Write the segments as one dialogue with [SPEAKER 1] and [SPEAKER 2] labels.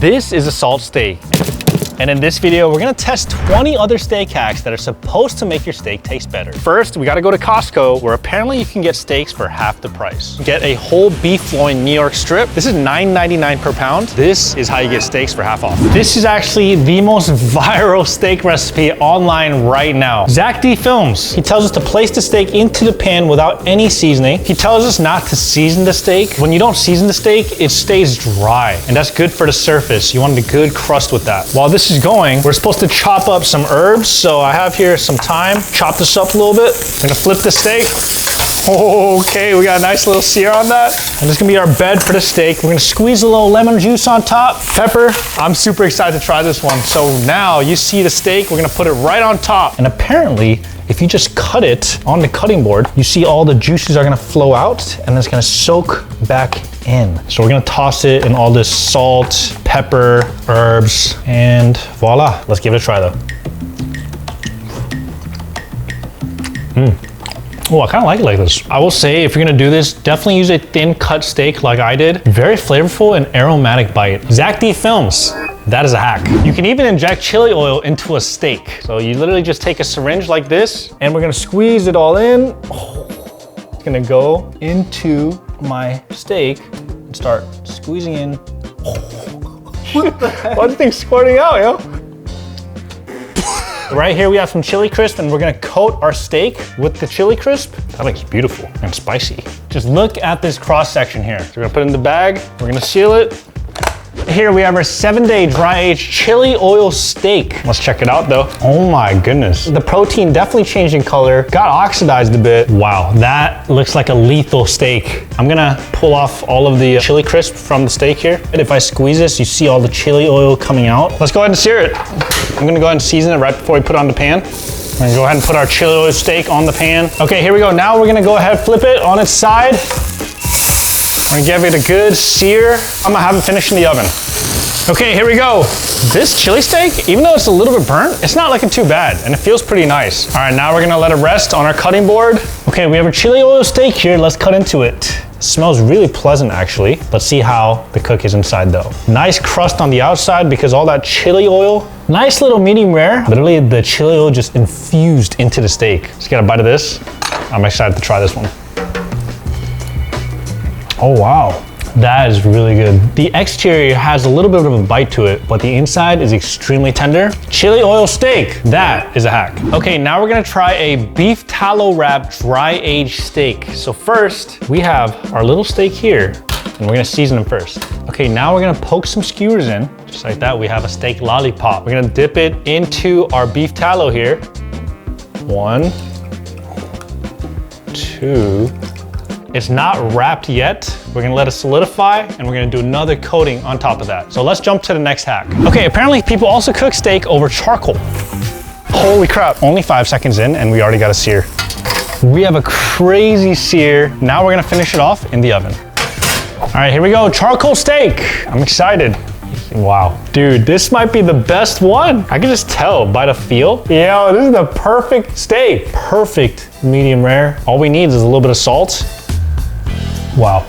[SPEAKER 1] This is a salt steak. And in this video, we're gonna test 20 other steak hacks that are supposed to make your steak taste better. First, we gotta go to Costco, where apparently you can get steaks for half the price. Get a whole beef loin New York strip. This is $9.99 per pound. This is how you get steaks for half off. This is actually the most viral steak recipe online right now. Zach D Films. He tells us to place the steak into the pan without any seasoning. He tells us not to season the steak. When you don't season the steak, it stays dry, and that's good for the surface. You want a good crust with that. While this is going, we're supposed to chop up some herbs. So I have here some thyme. Chop this up a little bit. I'm gonna flip the steak. Okay, we got a nice little sear on that. And this is gonna be our bed for the steak. We're gonna squeeze a little lemon juice on top. Pepper. I'm super excited to try this one. So now you see the steak, we're gonna put it right on top. And apparently, if you just cut it on the cutting board, you see all the juices are gonna flow out and it's gonna soak back in. So we're gonna toss it in all this salt, pepper, herbs, and voila. Let's give it a try though. Oh, I kind of like it like this. I will say, if you're gonna do this, definitely use a thin cut steak like I did. Very flavorful and aromatic bite. Zach D Films. That is a hack. You can even inject chili oil into a steak. So you literally just take a syringe like this, and we're gonna squeeze it all in. Oh, it's gonna go into my steak and start squeezing in. Oh. What the heck? Why do you think squirting out, yo? Right here we have some chili crisp, and we're gonna coat our steak with the chili crisp. That looks beautiful and spicy. Just look at this cross section here. So we're gonna put it in the bag, we're gonna seal it. Here we have our 7-day dry-aged chili oil steak. Let's check it out though. Oh my goodness. The protein definitely changed in color, got oxidized a bit. Wow, that looks like a lethal steak. I'm gonna pull off all of the chili crisp from the steak here. And if I squeeze this, you see all the chili oil coming out. Let's go ahead and sear it. I'm gonna go ahead and season it right before we put it on the pan. We're gonna go ahead and put our chili oil steak on the pan. Okay, here we go. Now we're gonna go ahead and flip it on its side. We're gonna give it a good sear. I'm gonna have it finish in the oven. Okay, here we go. This chili steak, even though it's a little bit burnt, it's not looking too bad, and it feels pretty nice. All right, now we're gonna let it rest on our cutting board. Okay, we have a chili oil steak here. Let's cut into it. It smells really pleasant, actually. Let's see how the cook is inside, though. Nice crust on the outside because all that chili oil. Nice little medium rare. Literally, the chili oil just infused into the steak. Let's get a bite of this. I'm excited to try this one. Oh, wow. That is really good. The exterior has a little bit of a bite to it, but the inside is extremely tender. Chili oil steak, that is a hack. Okay, now we're gonna try a beef tallow wrap dry aged steak. So first, we have our little steak here, and we're gonna season them first. Okay, now we're gonna poke some skewers in. Just like that, we have a steak lollipop. We're gonna dip it into our beef tallow here. 1, 2. It's not wrapped yet. We're gonna let it solidify, and we're gonna do another coating on top of that. So let's jump to the next hack. Okay, apparently people also cook steak over charcoal. Holy crap, only 5 seconds in, and we already got a sear. We have a crazy sear. Now we're gonna finish it off in the oven. All right, here we go, charcoal steak. I'm excited. Wow, dude, this might be the best one. I can just tell by the feel. Yo, this is the perfect steak. Perfect medium rare. All we need is a little bit of salt. Wow,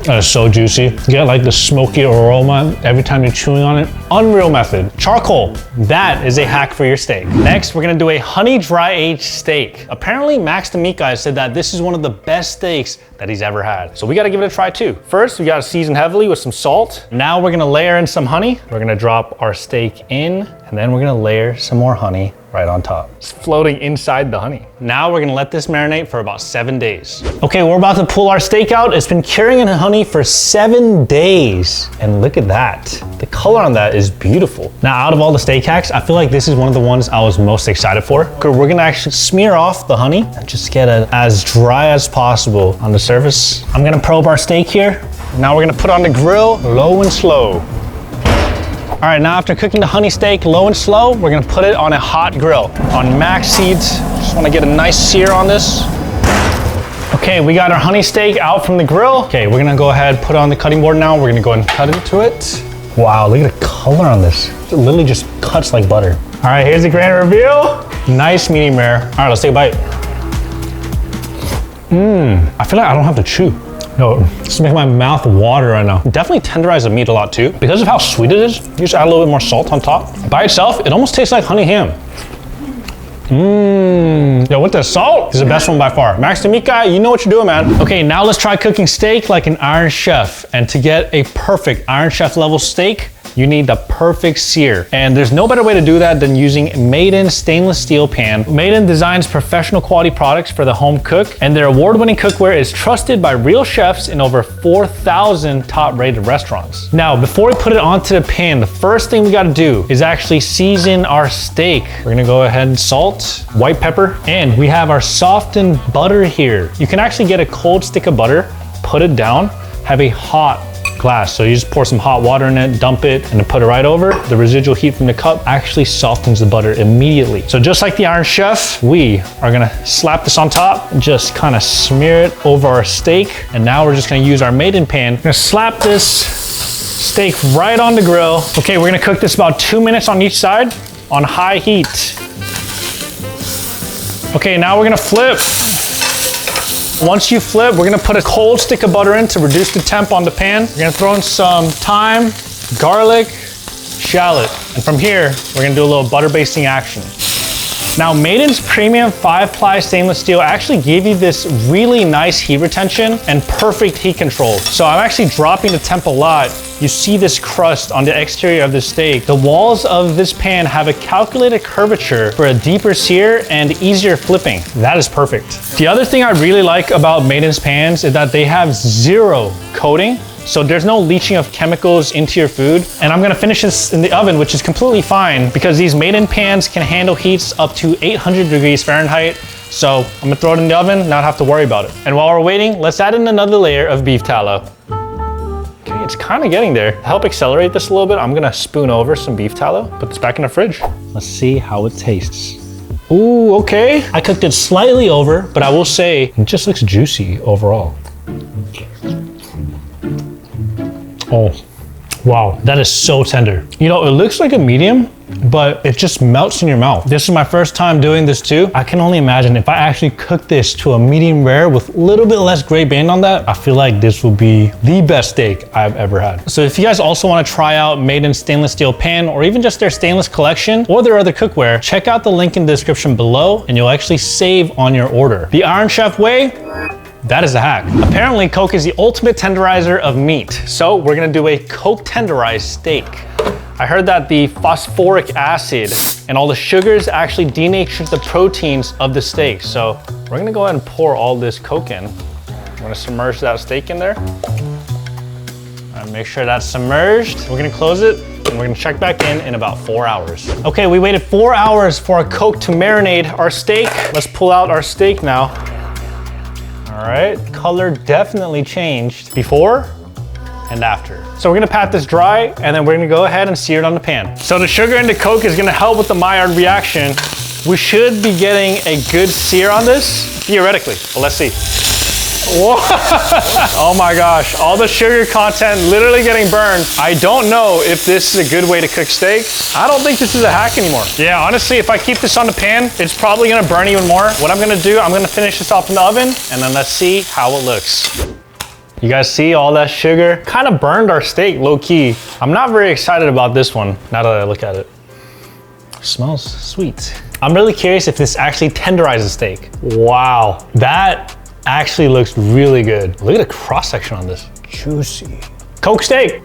[SPEAKER 1] that is so juicy. You get like the smoky aroma every time you're chewing on it. Unreal method. Charcoal, that is a hack for your steak. Next, we're gonna do a honey dry aged steak. Apparently, Max the Meat Guy said that this is one of the best steaks that he's ever had. So we gotta give it a try too. First, we gotta season heavily with some salt. Now we're gonna layer in some honey. We're gonna drop our steak in, and then we're gonna layer some more honey right on top. It's floating inside the honey. Now we're gonna let this marinate for about 7 days. Okay, we're about to pull our steak out. It's been curing in honey for 7 days. And look at that. The color on that is beautiful. Now, out of all the steak hacks, I feel like this is one of the ones I was most excited for. We're gonna actually smear off the honey and just get it as dry as possible on the surface. I'm gonna probe our steak here. Now we're gonna put on the grill, low and slow. All right, now after cooking the honey steak low and slow, we're gonna put it on a hot grill on max seeds. Just wanna get a nice sear on this. Okay, we got our honey steak out from the grill. Okay, we're gonna go ahead, put it on the cutting board now. We're gonna go ahead and cut into it. Wow, look at the color on this. It literally just cuts like butter. All right, here's the grand reveal. Nice medium rare. All right, let's take a bite. I feel like I don't have to chew. Yo, this is making my mouth water right now. Definitely tenderize the meat a lot too. Because of how sweet it is, you just add a little bit more salt on top. By itself, it almost tastes like honey ham. Yo, with the salt, is the best one by far. Max the Meat Guy, you know what you're doing, man. Okay, now let's try cooking steak like an Iron Chef. And to get a perfect Iron Chef level steak, you need the perfect sear. And there's no better way to do that than using Made-In stainless steel pan. Made-In designs professional quality products for the home cook, and their award-winning cookware is trusted by real chefs in over 4,000 top-rated restaurants. Now, before we put it onto the pan, the first thing we gotta do is actually season our steak. We're gonna go ahead and salt, white pepper, and we have our softened butter here. You can actually get a cold stick of butter, put it down, have a hot glass. So you just pour some hot water in it, dump it, and then put it right over. The residual heat from the cup actually softens the butter immediately. So just like the Iron Chef, we are gonna slap this on top, just kind of smear it over our steak. And now we're just gonna use our Made-In pan. We're gonna slap this steak right on the grill. Okay, we're gonna cook this about 2 minutes on each side on high heat. Okay, now we're gonna flip. Once you flip, we're gonna put a cold stick of butter in to reduce the temp on the pan. We're gonna throw in some thyme, garlic, shallot. And from here, we're gonna do a little butter basting action. Now, Made-In's premium 5-ply stainless steel actually gave you this really nice heat retention and perfect heat control. So I'm actually dropping the temp a lot. You see this crust on the exterior of the steak. The walls of this pan have a calculated curvature for a deeper sear and easier flipping. That is perfect. The other thing I really like about Made-In's pans is that they have 0 coating. So there's no leaching of chemicals into your food. And I'm gonna finish this in the oven, which is completely fine because these Made-In pans can handle heats up to 800 degrees Fahrenheit. So I'm gonna throw it in the oven, not have to worry about it. And while we're waiting, let's add in another layer of beef tallow. Okay, it's kind of getting there. To help accelerate this a little bit, I'm gonna spoon over some beef tallow, put this back in the fridge. Let's see how it tastes. Ooh, okay. I cooked it slightly over, but I will say it just looks juicy overall. Oh, wow, that is so tender. You know, it looks like a medium, but it just melts in your mouth. This is my first time doing this too. I can only imagine if I actually cook this to a medium rare with a little bit less gray band on that, I feel like this will be the best steak I've ever had. So if you guys also want to try out Made-In stainless steel pan or even just their stainless collection or their other cookware, check out the link in the description below and you'll actually save on your order. The Iron Chef way, that is a hack. Apparently, Coke is the ultimate tenderizer of meat. So we're gonna do a Coke tenderized steak. I heard that the phosphoric acid and all the sugars actually denature the proteins of the steak. So we're gonna go ahead and pour all this Coke in. I'm gonna submerge that steak in there. All right, make sure that's submerged. We're gonna close it and we're gonna check back in about 4 hours. Okay, we waited 4 hours for our Coke to marinate our steak. Let's pull out our steak now. All right, color definitely changed before and after. So we're gonna pat this dry and then we're gonna go ahead and sear it on the pan. So the sugar in the Coke is gonna help with the Maillard reaction. We should be getting a good sear on this, theoretically, but let's see. Whoa. Oh my gosh, all the sugar content literally getting burned. I don't know if this is a good way to cook steak. I don't think this is a hack anymore. Yeah, honestly, if I keep this on the pan, it's probably gonna burn even more. What I'm gonna do, I'm gonna finish this off in the oven and then let's see how it looks. You guys see all that sugar? Kind of burned our steak, low key. I'm not very excited about this one now that I look at it. It smells sweet. I'm really curious if this actually tenderizes steak. Wow, that actually looks really good. Look at the cross section on this, juicy. Coke steak.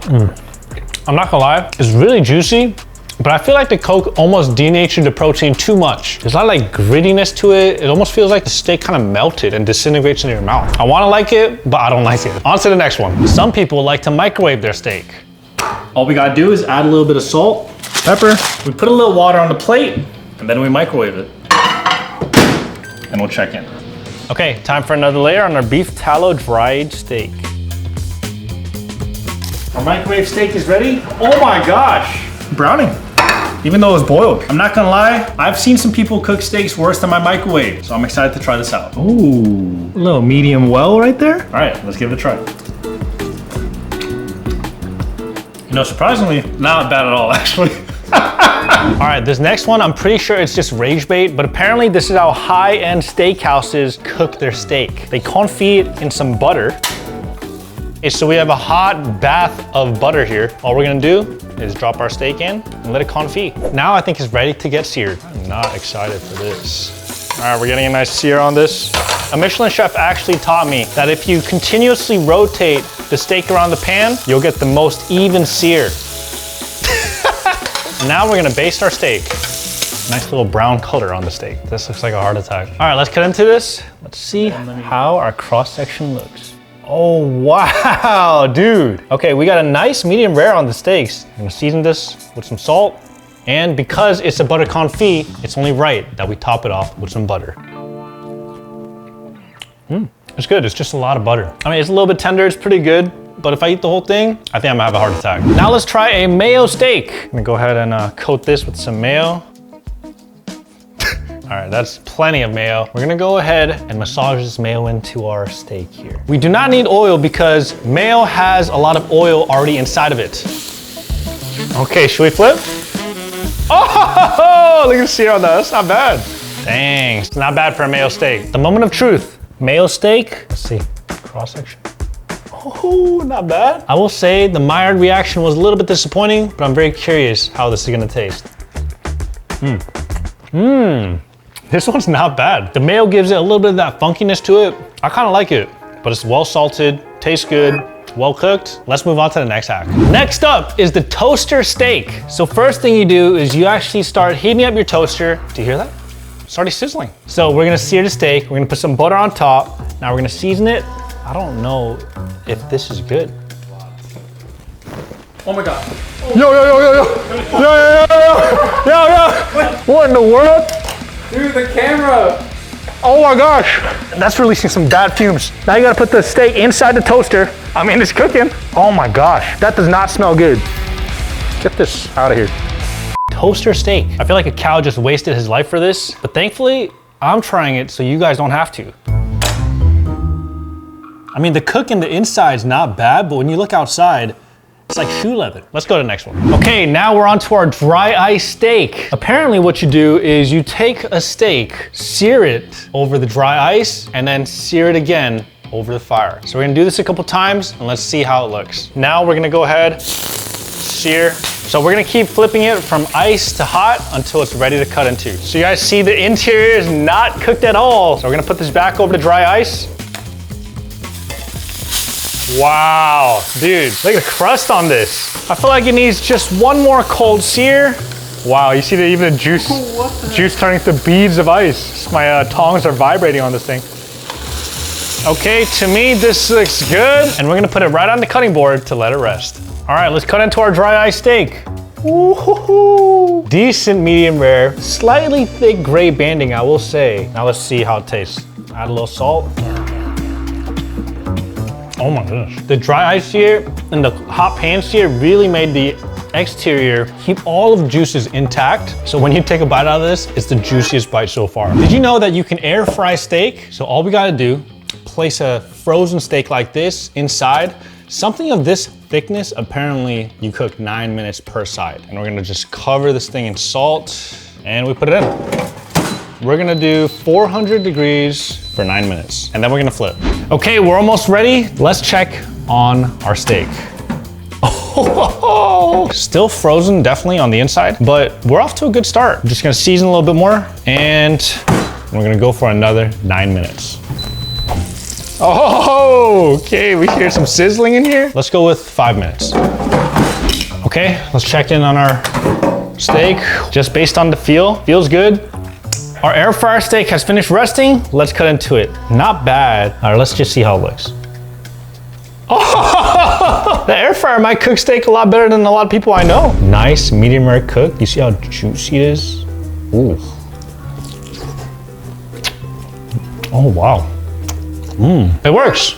[SPEAKER 1] I'm not gonna lie, it's really juicy, but I feel like the Coke almost denatured the protein too much. There's a lot of like grittiness to it. It almost feels like the steak kind of melted and disintegrates in your mouth. I wanna like it, but I don't like it. On to the next one. Some people like to microwave their steak. All we gotta do is add a little bit of salt, pepper. We put a little water on the plate, and then we microwave it. And we'll check in. Okay, time for another layer on our beef tallow dried steak. Our microwave steak is ready. Oh my gosh, browning. Even though it was boiled. I'm not gonna lie, I've seen some people cook steaks worse than my microwave, so I'm excited to try this out. Ooh, a little medium well right there. All right, let's give it a try. You know, surprisingly, not bad at all, actually. All right, this next one, I'm pretty sure it's just rage bait, but apparently this is how high-end steakhouses cook their steak. They confit it in some butter. Okay, so we have a hot bath of butter here. All we're gonna do is drop our steak in and let it confit. Now I think it's ready to get seared. I'm not excited for this. All right, we're getting a nice sear on this. A Michelin chef actually taught me that if you continuously rotate the steak around the pan, you'll get the most even sear. Now we're gonna baste our steak. Nice little brown color on the steak. This looks like a heart attack. All right, let's get into this. Let's see how our cross section looks. Oh, wow, dude. Okay, we got a nice medium rare on the steaks. I'm gonna season this with some salt. And because it's a butter confit, it's only right that we top it off with some butter. It's good, it's just a lot of butter. I mean, it's a little bit tender, it's pretty good. But if I eat the whole thing, I think I'm gonna have a heart attack. Now let's try a mayo steak. I'm gonna go ahead and coat this with some mayo. All right, that's plenty of mayo. We're gonna go ahead and massage this mayo into our steak here. We do not need oil because mayo has a lot of oil already inside of it. Okay, should we flip? Oh, look at the sear on that, that's not bad. Dang, it's not bad for a mayo steak. The moment of truth, mayo steak. Let's see, cross section. Oh, not bad. I will say the Maillard reaction was a little bit disappointing, but I'm very curious how this is gonna taste. This one's not bad. The mayo gives it a little bit of that funkiness to it. I kind of like it, but it's well salted, tastes good, well cooked. Let's move on to the next hack. Next up is the toaster steak. So first thing you do is you actually start heating up your toaster. Do you hear that? It's already sizzling. So we're gonna sear the steak. We're gonna put some butter on top. Now we're gonna season it. I don't know if this is good.
[SPEAKER 2] Oh my God.
[SPEAKER 1] Yo. What in the world?
[SPEAKER 2] Dude, the camera.
[SPEAKER 1] Oh my gosh. That's releasing some bad fumes. Now you gotta put the steak inside the toaster. I mean, it's cooking. Oh my gosh, that does not smell good. Get this out of here. Toaster steak. I feel like a cow just wasted his life for this, but thankfully, I'm trying it so you guys don't have to. I mean, the cook in the inside's not bad, but when you look outside, it's like shoe leather. Let's go to the next one. Okay, now we're on to our dry ice steak. Apparently what you do is you take a steak, sear it over the dry ice, and then sear it again over the fire. So we're gonna do this a couple times, and let's see how it looks. Now we're gonna go ahead, sear. So we're gonna keep flipping it from ice to hot until it's ready to cut into. So you guys see the interior is not cooked at all. So we're gonna put this back over to dry ice. Wow, dude, look at the crust on this. I feel like it needs just one more cold sear. Wow, you see that even the juice turning to beads of ice. My tongs are vibrating on this thing. Okay, to me, this looks good. And we're gonna put it right on the cutting board to let it rest. All right, let's cut into our dry ice steak. Ooh, decent medium rare, slightly thick gray banding, I will say. Now let's see how it tastes. Add a little salt. Oh my goodness. The dry ice sear and the hot pan sear really made the exterior keep all of the juices intact. So when you take a bite out of this, it's the juiciest bite so far. Did you know that you can air fry steak? So all we gotta do, place a frozen steak like this inside. Something of this thickness, apparently you cook 9 minutes per side. And we're gonna just cover this thing in salt and we put it in. We're gonna do 400 degrees for 9 minutes, and then we're gonna flip. Okay, we're almost ready. Let's check on our steak. Oh, still frozen, definitely on the inside, but we're off to a good start. I'm just gonna season a little bit more, and we're gonna go for another 9 minutes. Oh, okay, we hear some sizzling in here. Let's go with 5 minutes. Okay, let's check in on our steak. Just based on the feel, feels good. Our air fryer steak has finished resting. Let's cut into it. Not bad. All right, let's just see how it looks. Oh, the air fryer might cook steak a lot better than a lot of people I know. Nice medium rare cook. You see how juicy it is? Ooh. Oh, wow. It works.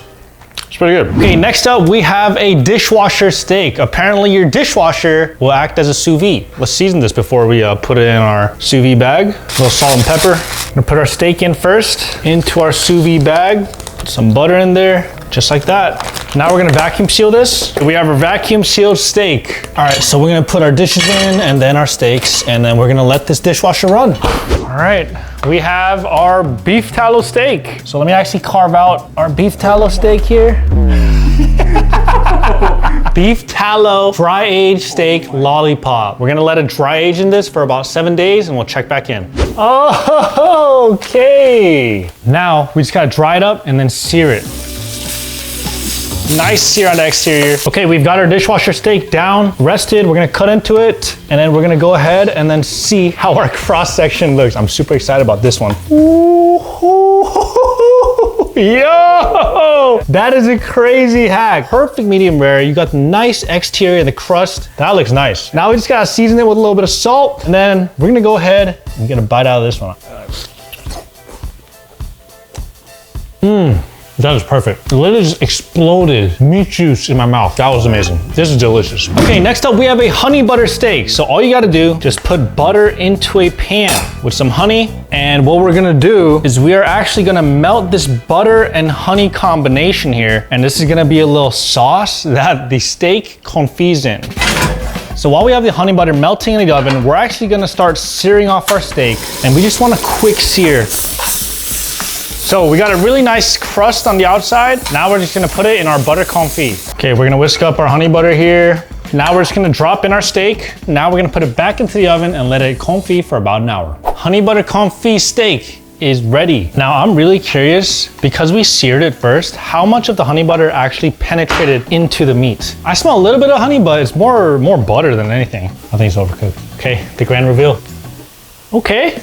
[SPEAKER 1] It's pretty good. Okay, next up we have a dishwasher steak. Apparently your dishwasher will act as a sous vide. Let's season this before we put it in our sous vide bag. A little salt and pepper. We're gonna put our steak in first into our sous vide bag. Put some butter in there. just like that. Now we're gonna vacuum seal this. We have our vacuum sealed steak. All right, so we're gonna put our dishes in and then our steaks, and then we're gonna let this dishwasher run. All right, we have our beef tallow steak. So let me actually carve out our beef tallow steak here. Beef tallow dry aged steak lollipop. We're gonna let it dry age in this for about 7 days and we'll check back in. Oh, okay. Now we just gotta dry it up and then sear it. Nice sear on the exterior. Okay, we've got our dishwasher steak down, rested. We're gonna cut into it and then we're gonna go ahead and then see how our cross section looks. I'm super excited about this one. Yo, that is a crazy hack. Perfect medium rare. You got the nice exterior, the crust. That looks nice. Now we just gotta season it with a little bit of salt and then we're gonna go ahead and get a bite out of this one. That is perfect. It literally just exploded meat juice in my mouth. That was amazing. This is delicious. Okay, next up we have a honey butter steak. So all you gotta do, just put butter into a pan with some honey. And what we're gonna do is we are actually gonna melt this butter and honey combination here. And this is gonna be a little sauce that the steak confits in. So while we have the honey butter melting in the oven, we're actually gonna start searing off our steak. And we just want a quick sear. So we got a really nice crust on the outside. Now we're just gonna put it in our butter confit. Okay, we're gonna whisk up our honey butter here. Now we're just gonna drop in our steak. Now we're gonna put it back into the oven and let it confit for about an hour. Honey butter confit steak is ready. Now I'm really curious, because we seared it first, how much of the honey butter actually penetrated into the meat. I smell a little bit of honey, but it's more butter than anything. I think it's overcooked. Okay, the grand reveal. Okay.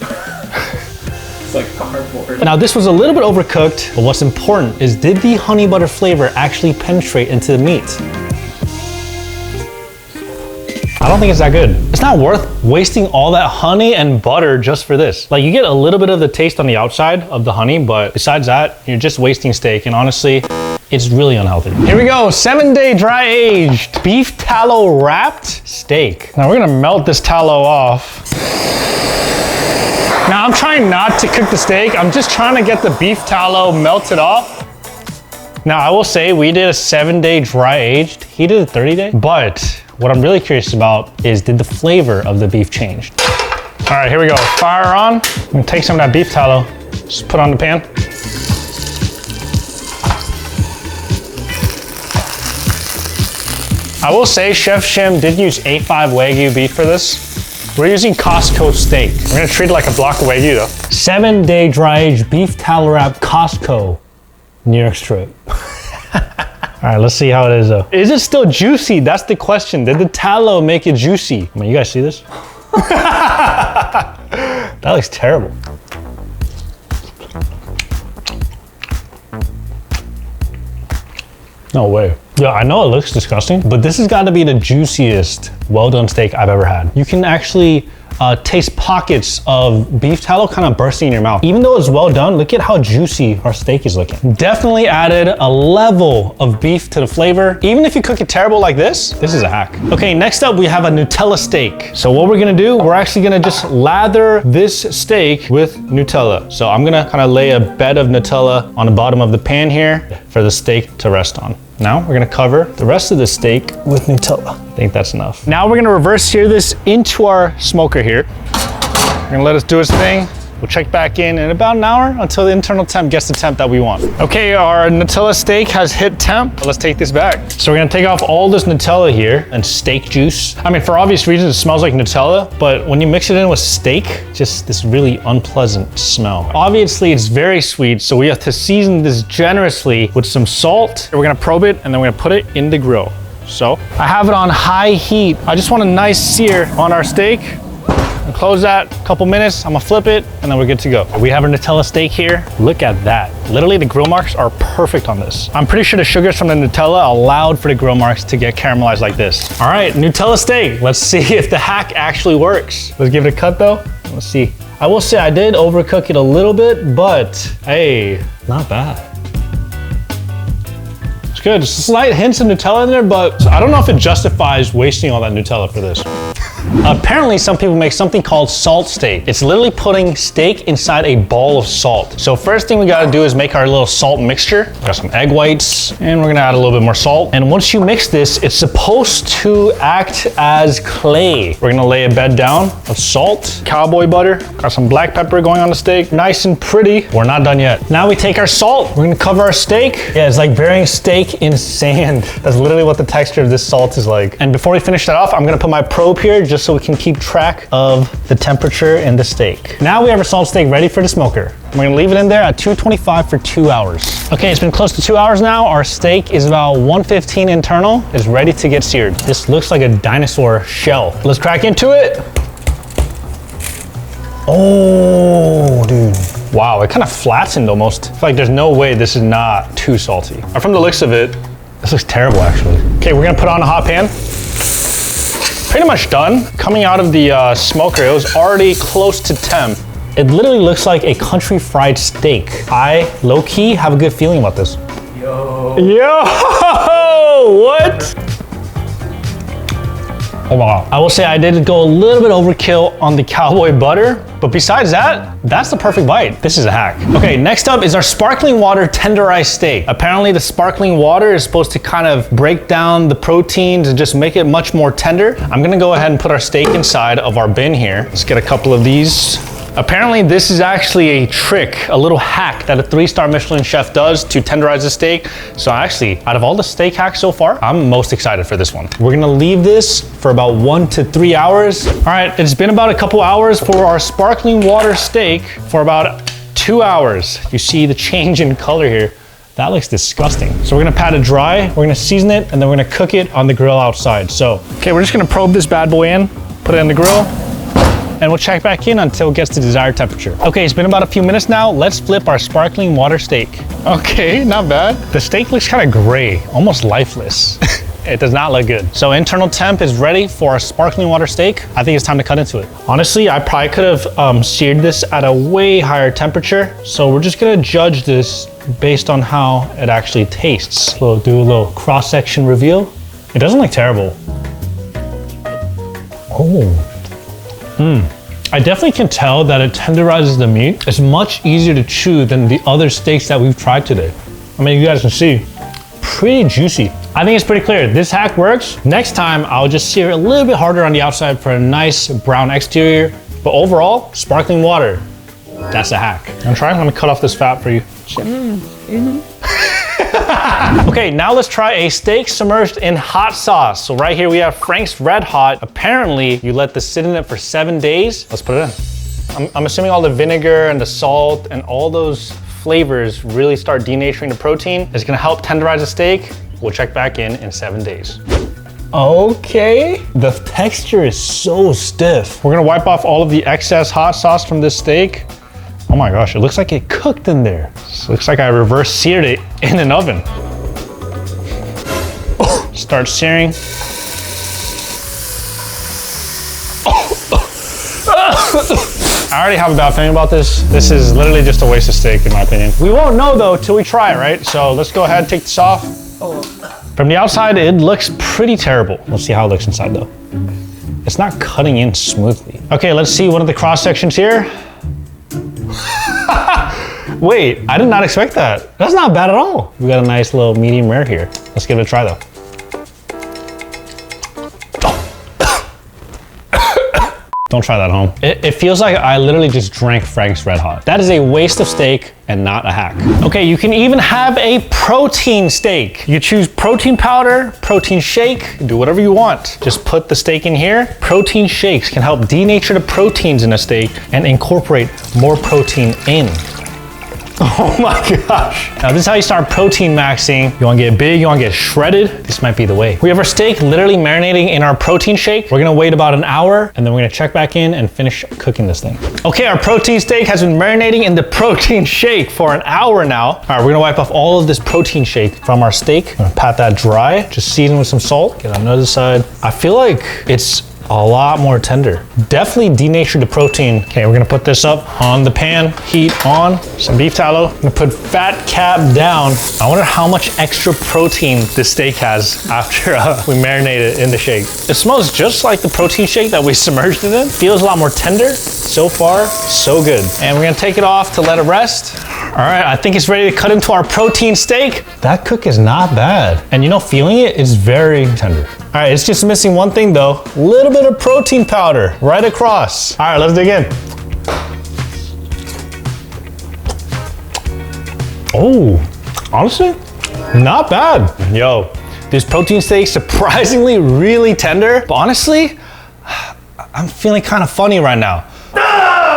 [SPEAKER 2] Like cardboard.
[SPEAKER 1] Now this was a little bit overcooked, but what's important is did the honey butter flavor actually penetrate into the meat? I don't think it's that good. It's not worth wasting all that honey and butter just for this. Like you get a little bit of the taste on the outside of the honey, but besides that, you're just wasting steak. And honestly, it's really unhealthy. Here we go, 7-day dry aged beef tallow wrapped steak. Now we're gonna melt this tallow off. Now I'm trying not to cook the steak. I'm just trying to get the beef tallow melted off. Now I will say we did a 7-day dry aged. He did a 30-day. But what I'm really curious about is did the flavor of the beef change? All right, here we go. Fire on. I'm gonna take some of that beef tallow, just put on the pan. I will say Chef Shim did use A5 Wagyu beef for this. We're using Costco steak. We're gonna treat it like a block of Wagyu though. 7-day dry aged beef tallow wrap Costco New York strip. All right, let's see how it is though. Is it still juicy? That's the question. Did the tallow make it juicy? I mean, you guys see this? That looks terrible. No way. Yeah, I know it looks disgusting, but this has got to be the juiciest well-done steak I've ever had. You can actually taste pockets of beef tallow kind of bursting in your mouth. Even though it's well done, look at how juicy our steak is looking. Definitely added a level of beef to the flavor. Even if you cook it terrible like this is a hack. Okay, next up we have a Nutella steak. So what we're gonna do, we're actually gonna just lather this steak with Nutella. So I'm gonna kind of lay a bed of Nutella on the bottom of the pan here for the steak to rest on. Now we're gonna cover the rest of the steak with Nutella. I think that's enough. Now we're gonna reverse sear this into our smoker here. We're gonna let it do its thing. We'll check back in about an hour until the internal temp gets the temp that we want. Okay, our Nutella steak has hit temp. Let's take this back. So we're gonna take off all this Nutella here and steak juice. I mean, for obvious reasons, it smells like Nutella, but when you mix it in with steak, just this really unpleasant smell. Obviously, it's very sweet, so we have to season this generously with some salt. We're gonna probe it, and then we're gonna put it in the grill. So I have it on high heat. I just want a nice sear on our steak. And close that, a couple minutes, I'm gonna flip it, and then we're good to go. We have our Nutella steak here. Look at that. Literally, the grill marks are perfect on this. I'm pretty sure the sugars from the Nutella allowed for the grill marks to get caramelized like this. All right, Nutella steak. Let's see if the hack actually works. Let's give it a cut though. Let's see. I will say I did overcook it a little bit, but hey, not bad. It's good. Slight hints of Nutella in there, but I don't know if it justifies wasting all that Nutella for this. Apparently, some people make something called salt steak. It's literally putting steak inside a ball of salt. So first thing we gotta do is make our little salt mixture. Got some egg whites, and we're gonna add a little bit more salt. And once you mix this, it's supposed to act as clay. We're gonna lay a bed down of salt, cowboy butter, got some black pepper going on the steak, nice and pretty. We're not done yet. Now we take our salt, we're gonna cover our steak. Yeah, it's like burying steak in sand. That's literally what the texture of this salt is like. And before we finish that off, I'm gonna put my probe here just so we can keep track of the temperature in the steak. Now we have our salt steak ready for the smoker. We're gonna leave it in there at 225 for 2 hours. Okay, it's been close to 2 hours now. Our steak is about 115 internal, is ready to get seared. This looks like a dinosaur shell. Let's crack into it. Oh, dude. Wow, it kind of flattened almost. I feel like there's no way this is not too salty. From the looks of it, this looks terrible actually. Okay, we're gonna put on a hot pan. Pretty much done. Coming out of the smoker, it was already close to temp. It literally looks like a country fried steak. I, low-key, have a good feeling about this. Yo, what? Oh wow. I will say I did go a little bit overkill on the cowboy butter, but besides that, that's the perfect bite. This is a hack. Okay, next up is our sparkling water tenderized steak. Apparently the sparkling water is supposed to kind of break down the proteins and just make it much more tender. I'm gonna go ahead and put our steak inside of our bin here. Let's get a couple of these. Apparently this is actually a trick, a little hack that a 3-star Michelin chef does to tenderize the steak. So actually, out of all the steak hacks so far, I'm most excited for this one. We're gonna leave this for about 1 to 3 hours. All right, it's been about a couple hours for our sparkling water steak for about 2 hours. You see the change in color here. That looks disgusting. So we're gonna pat it dry, we're gonna season it, and then we're gonna cook it on the grill outside. So, okay, we're just gonna probe this bad boy in, put it in the grill, and we'll check back in until it gets to desired temperature. Okay, it's been about a few minutes now. Let's flip our sparkling water steak. Okay, not bad. The steak looks kind of gray, almost lifeless. It does not look good. So internal temp is ready for our sparkling water steak. I think it's time to cut into it. Honestly, I probably could have seared this at a way higher temperature. So we're just gonna judge this based on how it actually tastes. So do a little cross-section reveal. It doesn't look terrible. Oh. I definitely can tell that it tenderizes the meat. It's much easier to chew than the other steaks that we've tried today. I mean, you guys can see, pretty juicy. I think it's pretty clear. This hack works. Next time, I'll just sear it a little bit harder on the outside for a nice brown exterior. But overall, sparkling water, that's a hack. I'm trying, let me cut off this fat for you. Okay, now let's try a steak submerged in hot sauce. So right here we have Frank's Red Hot. Apparently, you let this sit in it for 7 days. Let's put it in. I'm assuming all the vinegar and the salt and all those flavors really start denaturing the protein. It's gonna help tenderize the steak. We'll check back in 7 days. Okay, the texture is so stiff. We're gonna wipe off all of the excess hot sauce from this steak. Oh my gosh, it looks like it cooked in there. It looks like I reverse seared it in an oven. Start searing. I already have a bad feeling about this. This is literally just a waste of steak in my opinion. We won't know though till we try it, right? So let's go ahead and take this off. From the outside, it looks pretty terrible. Let's see how it looks inside though. It's not cutting in smoothly. Okay, let's see one of the cross sections here. Wait, I did not expect that. That's not bad at all. We got a nice little medium rare here. Let's give it a try though. Don't try that at home. It feels like I literally just drank Frank's Red Hot. That is a waste of steak and not a hack. Okay, you can even have a protein steak. You choose protein powder, protein shake, do whatever you want. Just put the steak in here. Protein shakes can help denature the proteins in a steak and incorporate more protein in. Oh my gosh. Now this is how you start protein maxing. You wanna get big, you wanna get shredded. This might be the way. We have our steak literally marinating in our protein shake. We're gonna wait about an hour and then we're gonna check back in and finish cooking this thing. Okay, our protein steak has been marinating in the protein shake for an hour now. All right, we're gonna wipe off all of this protein shake from our steak. I'm gonna pat that dry, just season with some salt. Get on the other side. I feel like it's a lot more tender. Definitely denatured the protein. Okay, we're gonna put this up on the pan, heat on, some beef tallow. I'm gonna put fat cap down. I wonder how much extra protein this steak has after we marinate it in the shake. It smells just like the protein shake that we submerged it in. Feels a lot more tender. So far, so good. And we're gonna take it off to let it rest. All right, I think it's ready to cut into our protein steak. That cook is not bad. And you know, feeling it is very tender. All right, it's just missing one thing though. A little bit of protein powder right across. All right, let's dig in. Oh, honestly, not bad. Yo, this protein steak surprisingly really tender. But honestly, I'm feeling kind of funny right now.